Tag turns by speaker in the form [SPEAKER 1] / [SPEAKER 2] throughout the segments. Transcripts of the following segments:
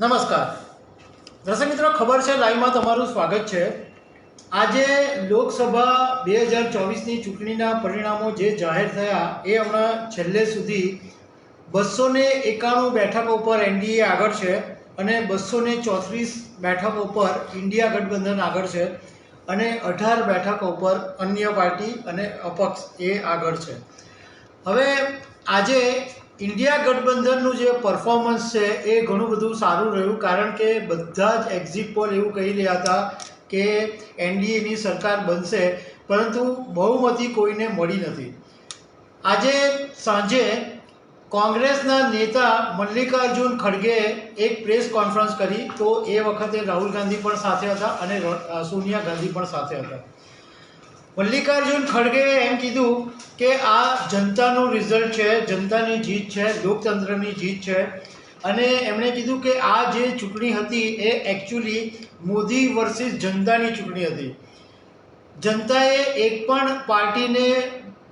[SPEAKER 1] નમસ્કાર દર્શક મિત્રો, ખબર છે લાઈવમાં તમારું સ્વાગત છે। આજે લોકસભા 2024ની ચૂંટણીના પરિણામો જે જાહેર થયા એ હમણાં છેલ્લે સુધી 291 બેઠકો પર એનડીએ આગળ છે અને 234 બેઠકો પર ઇન્ડિયા ગઠબંધન આગળ છે અને 18 બેઠકો પર અન્ય પાર્ટી અને અપક્ષ એ આગળ છે। હવે આજે ઇન્ડિયા ગઠબંધનનું જે પરફોર્મન્સ છે એ ઘણું બધું સારું રહ્યું, કારણ કે બધા જ એક્ઝિટ પોલ એવું કહી રહ્યા હતા કે એનડીએની સરકાર બનશે, પરંતુ બહુમતી કોઈને મળી નથી। આજે સાંજે કોંગ્રેસના નેતા મલ્લિકાર્જુન ખડગેએ એક પ્રેસ કોન્ફરન્સ કરી, તો એ વખતે રાહુલ ગાંધી પણ સાથે હતા અને સોનિયા ગાંધી પણ સાથે હતા। મલ્લિકાર્જુન ખડગેએ એમ કીધું કે આ જનતાનું રિઝલ્ટ છે, જનતાની જીત છે, લોકતંત્રની જીત છે અને એમણે કીધું કે આ જે ચૂંટણી હતી એ એકચ્યુઅલી મોદી વર્સિસ જનતાની ચૂંટણી હતી। જનતાએ એક પણ પાર્ટીને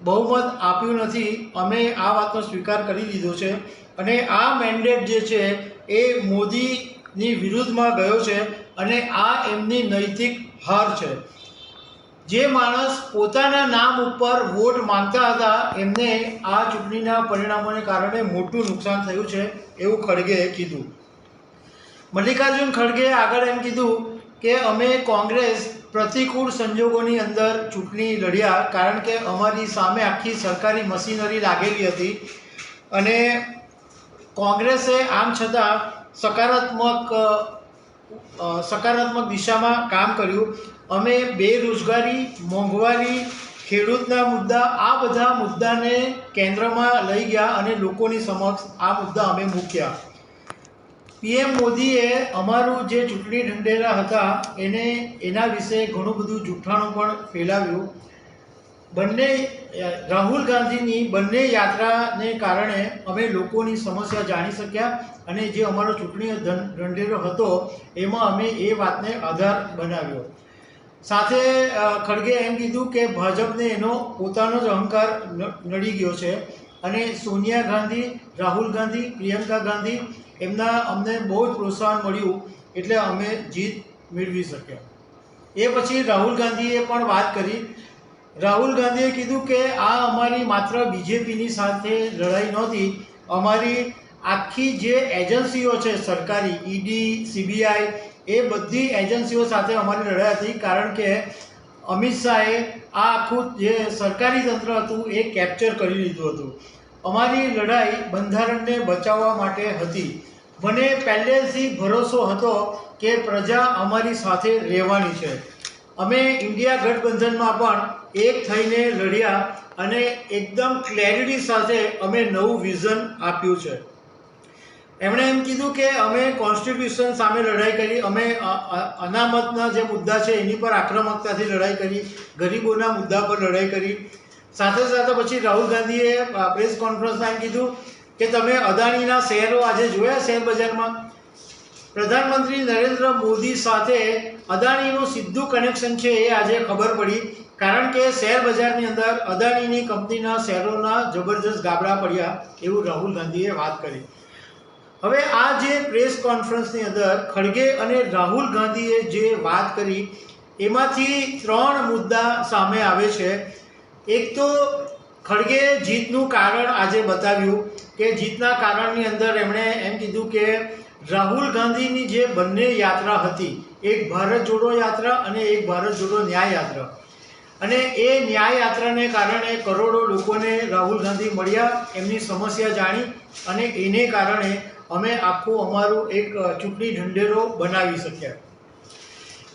[SPEAKER 1] બહુમત આપ્યું નથી, અમે આ વાતનો સ્વીકાર કરી લીધો છે અને આ મેન્ડેટ જે છે એ મોદીની વિરુદ્ધમાં ગયો છે અને આ એમની નૈતિક હાર છે। જે માણસ પોતાના નામ ઉપર વોટ માંગતા હતા એમને આ ચૂંટણીના પરિણામોને કારણે મોટું નુકસાન થયું છે, એવું ખડગેએ કીધું। મલ્લિકાર્જુન ખડગેએ આગળ એમ કીધું કે અમે કોંગ્રેસ પ્રતિકૂળ સંજોગોની અંદર ચૂંટણી લડ્યા, કારણ કે અમારી સામે આખી સરકારી મશીનરી લાગેલી હતી અને કોંગ્રેસે આમ છતાં સકારાત્મક દિશામાં કામ કર્યું। અમે બેરોજગારી, મોંઘવારી, ખેડૂતના મુદ્દા, આ બધા મુદ્દાને કેન્દ્રમાં લઈ ગયા અને લોકોની સમક્ષ આ મુદ્દા અમે મૂક્યા। પીએમ મોદીએ અમારું જે ચૂંટણી ઢંઢેરા હતા એના વિશે ઘણું બધું જૂઠાણું પણ ફેલાવ્યું। રાહુલ ગાંધીની બંને યાત્રાને કારણે અમે લોકોની સમસ્યા જાણી શક્યા અને જે અમારો ચૂંટણી ઢંઢેરો હતો એમાં અમે એ વાતને આધાર બનાવ્યો। સાથે ખડગેએ એમ કીધું કે ભાજપને એનો પોતાનો જ અહંકાર નડી ગયો છે અને સોનિયા ગાંધી, રાહુલ ગાંધી, પ્રિયંકા ગાંધી એમના અમને બહુ જ પ્રોત્સાહન મળ્યું એટલે અમે જીત મેળવી શક્યા। એ પછી રાહુલ ગાંધીએ પણ વાત કરી। રાહુલ ગાંધીએ કીધું કે આ અમારી માત્ર બીજેપીની સાથે લડાઈ નહોતી, અમારી આખી જે એજન્સીઓ છે સરકારી, ઈડી, સીબીઆઈ, એ બધી એજન્સીઓ સાથે અમારી લડાઈ હતી, કારણ કે અમિત શાહે આ આખું જે સરકારી તંત્ર હતું એ કેપ્ચર કરી લીધું હતું। અમારી લડાઈ બંધારણને બચાવવા માટે હતી। મને પહેલેથી ભરોસો હતો કે પ્રજા અમારી સાથે રહેવાની છે। અમે ઇન્ડિયા ગઠબંધનમાં પણ એક થઈને લડ્યા અને એકદમ ક્લેરિટી સાથે અમે નવું વિઝન આપ્યું છે। એમણે એમ કીધું કે અમે કોન્સ્ટિટ્યુશન સામે લડાઈ કરી, અમે અનામતના જે મુદ્દા છે એની પર આક્રમકતાથી લડાઈ કરી, ગરીબોના મુદ્દા પર લડાઈ કરી। સાથે સાથે પછી રાહુલ ગાંધીએ પ્રેસ કોન્ફરન્સમાં એમ કીધું કે તમે અદાણીના શેરો આજે જોયા શેર બજારમાં? પ્રધાનમંત્રી નરેન્દ્ર મોદી સાથે અદાણીનું સીધું કનેક્શન છે એ આજે ખબર પડી, કારણ કે શેર બજારની અંદર અદાણીની કંપનીના શેરોના જબરજસ્ત ગાબડા પડ્યા, એવું રાહુલ ગાંધીએ વાત કરી। હવે આ જે પ્રેસ કોન્ફરન્સની અંદર ખડગે અને રાહુલ ગાંધીએ જે વાત કરી એમાંથી 3 મુદ્દા સામે આવે છે। એક તો ખડગેએ જીતનું કારણ આજે બતાવ્યું કે જીતના કારણની અંદર એમણે એમ કીધું કે રાહુલ ગાંધીની જે બંને યાત્રા હતી, એક ભારત જોડો યાત્રા અને એક ભારત જોડો ન્યાય યાત્રા, અને એ ન્યાય યાત્રાને કારણે કરોડો લોકોને રાહુલ ગાંધી મળ્યા, એમની સમસ્યા જાણી અને એને કારણે અમે આખું અમારું એક ચૂંટણી ઢંઢેરો બનાવી શક્યા।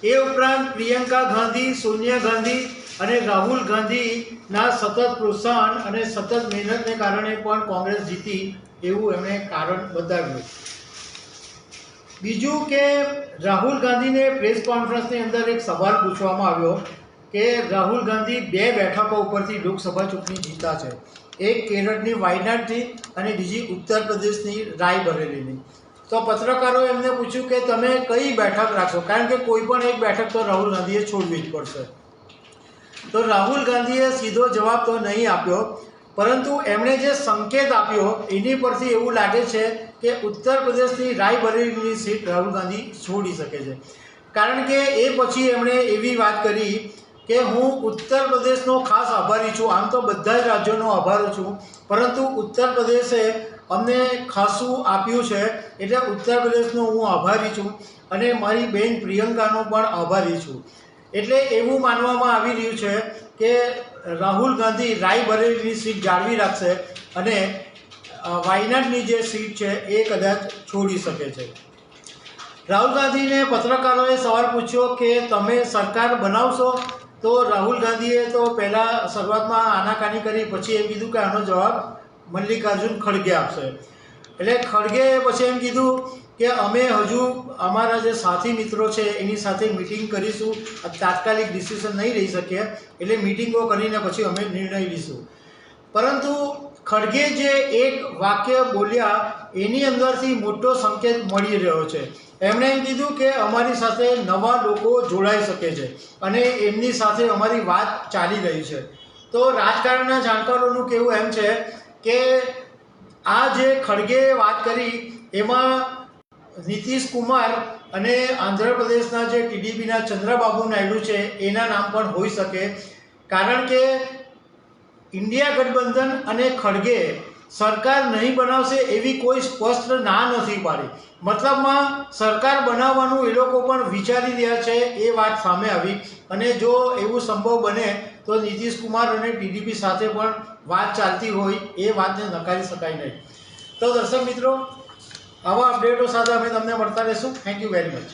[SPEAKER 1] એ ઉપરાંત પ્રિયંકા ગાંધી, સોનિયા ગાંધી અને રાહુલ ગાંધીના સતત પ્રોત્સાહન અને સતત મહેનતને કારણે પણ કોંગ્રેસ જીતી, એવું એમણે કારણ બતાવ્યું। બીજું કે રાહુલ ગાંધીને પ્રેસ કોન્ફરન્સની અંદર એક સવાલ પૂછવામાં આવ્યો કે રાહુલ ગાંધી 2 બેઠકો ઉપરથી લોકસભા ચૂંટણી જીતા છે, એક કેરળની વાયનાડથી અને બીજી ઉત્તર પ્રદેશની રાયબરેલીની। તો પત્રકારોએ એમને પૂછ્યું કે તમે કઈ બેઠક રાખશો, કારણ કે કોઈ પણ એક બેઠક તો રાહુલ ગાંધીએ છોડવી જ પડશે। તો રાહુલ ગાંધીએ સીધો જવાબ તો નહીં આપ્યો, પરંતુ એમણે જે સંકેત આપ્યો એની પરથી એવું લાગે છે કે ઉત્તર પ્રદેશની રાયબરેલીની સીટ રાહુલ ગાંધી છોડી શકે છે. કારણ કે એ પછી એમણે એવી વાત કરી કે હું ઉત્તર પ્રદેશનો ખાસ આભારી છું. આમ તો બધા જ રાજ્યોનો આભારી છું, પરંતુ ઉત્તર પ્રદેશે અમને ખાસું આપ્યું છે, એટલે ઉત્તર પ્રદેશનો હું આભારી છું અને મારી બહેન પ્રિયંકાનો પણ આભારી છું. એટલે એવું માનવામાં આવી રહ્યું છે કે રાહુલ ગાંધી રાયબરેલીની સીટ જાળવી રાખશે અને વાયનાડની જે સીટ છે એ કદાચ છોડી શકે છે. રાહુલ ગાંધીને પત્રકારોએ સવાલ પૂછ્યો કે તમે સરકાર બનાવશો? તો રાહુલ ગાંધીએ તો પહેલાં શરૂઆતમાં આનાકાની કરી, પછી એમ કીધું કે આનો જવાબ મલ્લિકાર્જુન ખડગે આપશે. એટલે ખડગે પછી એમ કીધું કે અમે હજુ અમારા જે સાથી મિત્રો છે એની સાથે મિટિંગ કરીશું, તાત્કાલિક ડિસિઝન નહીં લઈ શકીએ, એટલે મિટિંગો કરીને પછી અમે નિર્ણય લઈશું. પરંતુ ખડગે જે એક વાક્ય બોલ્યા એની અંદરથી મોટો સંકેત મળી રહ્યો છે. એમણે એમ કીધું કે અમારી સાથે નવા લોકો જોડાઈ શકે છે અને એમની સાથે અમારી વાત ચાલી રહી છે. તો રાજકારણના જાણકારોનું કહેવું એમ છે કે આ જે ખડગે વાત કરી એમાં નીતિશ કુમાર અને આંધ્રપ્રદેશના જે ટીડીપીના ચંદ્રબાબુ નાયડુ છે એના નામ પણ હોઈ શકે. કારણ કે ઇન્ડિયા ગઠબંધન અને ખડગે સરકાર નહીં બનાવશે એવી કોઈ સ્પષ્ટ ના નથી પાડી. મતલબમાં સરકાર બનાવવાનું એ લોકો પણ વિચારી રહ્યા છે એ વાત સામે આવી. અને જો એવું સંભવ બને તો નીતિશ કુમાર અને ટીડીપી સાથે પણ વાત ચાલતી હોય એ વાતને નકારી શકાય નહીં. તો દર્શક મિત્રો, આવા અપડેટો સાથે અમે તમને મળતા રહીશું. Thank you very much.